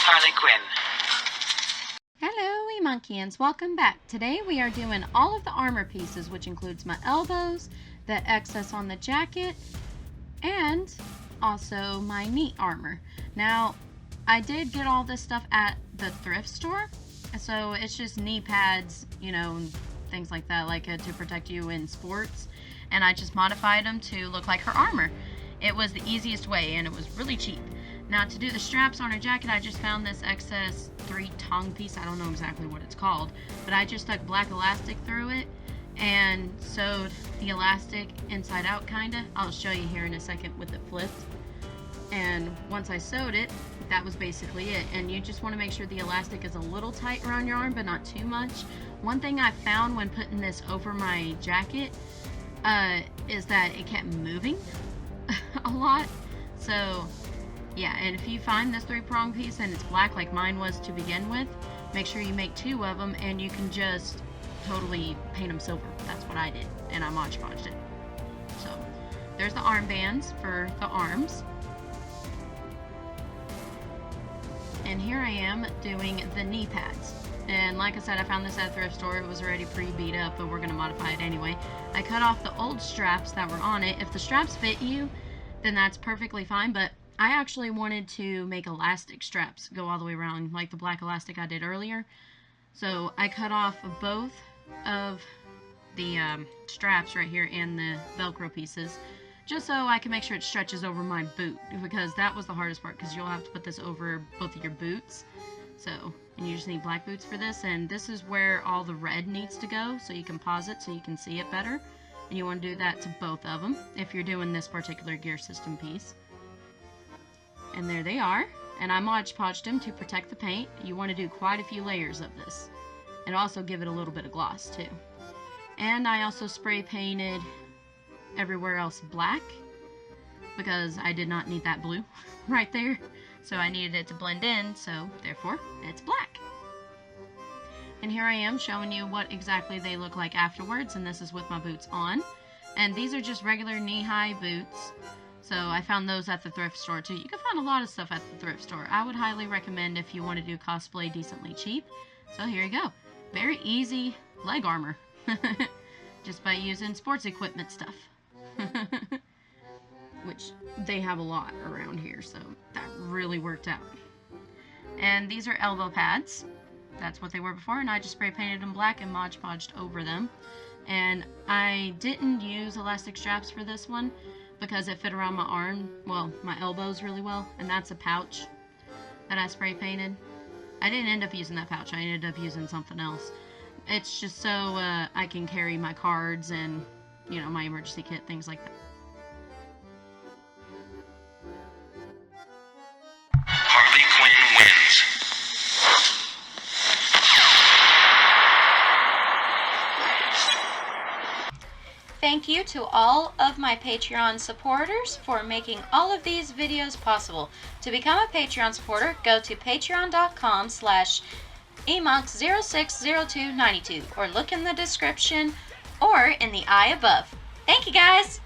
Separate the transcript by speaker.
Speaker 1: Harley Quinn.
Speaker 2: Hello, E-Monkeyians. Welcome back. Today we are doing all of the armor pieces, which includes my elbows, the excess on the jacket, and also my knee armor. Now, I did get all this stuff at the thrift store, so it's just knee pads, you know, things like that, like to protect you in sports, and I just modified them to look like her armor. It was the easiest way, and it was really cheap. Now, to do the straps on her jacket, I just found this excess 3-tongue piece. I don't know exactly what it's called, but I just stuck black elastic through it and sewed the elastic inside out, kinda. I'll show you here in a second with it flipped. And once I sewed it, that was basically it. And you just want to make sure the elastic is a little tight around your arm, but not too much. One thing I found when putting this over my jacket is that it kept moving a lot. So yeah, and if you find this 3-prong piece and it's black like mine was to begin with, make sure you make 2 of them, and you can just totally paint them silver. That's what I did, and I Mod Podged it. So there's the armbands for the arms. And here I am doing the knee pads. And like I said, I found this at a thrift store. It was already pre-beat up, but we're going to modify it anyway. I cut off the old straps that were on it. If the straps fit you, then that's perfectly fine, but I actually wanted to make elastic straps go all the way around, like the black elastic I did earlier. So I cut off both of the straps right here and the Velcro pieces, just so I can make sure it stretches over my boot, because that was the hardest part, because you'll have to put this over both of your boots. So, and you just need black boots for this, and this is where all the red needs to go, so you can pause it so you can see it better. And you want to do that to both of them if you're doing this particular gear system piece. And there they are, and I Mod Podged them to protect the paint. You want to do quite a few layers of this, and also give it a little bit of gloss too. And I also spray painted everywhere else black, because I did not need that blue right there, so I needed it to blend in, so therefore it's black. And here I am showing you what exactly they look like afterwards, and this is with my boots on. And these are just regular knee-high boots. So I found those at the thrift store too. You can find a lot of stuff at the thrift store. I would highly recommend if you want to do cosplay decently cheap. So here you go. Very easy leg armor. Just by using sports equipment stuff. Which they have a lot around here, so that really worked out. And these are elbow pads. That's what they were before, and I just spray painted them black and Mod Podged over them. And I didn't use elastic straps for this one, because it fit around my arm, well, my elbows really well, and that's a pouch that I spray painted. I didn't end up using that pouch, I ended up using something else. It's just so I can carry my cards and, you know, my emergency kit, things like that.
Speaker 1: Harley Quinn wins.
Speaker 2: Thank you to all of my Patreon supporters for making all of these videos possible. To become a Patreon supporter, go to patreon.com/emonk060292 or look in the description or in the eye above. Thank you guys!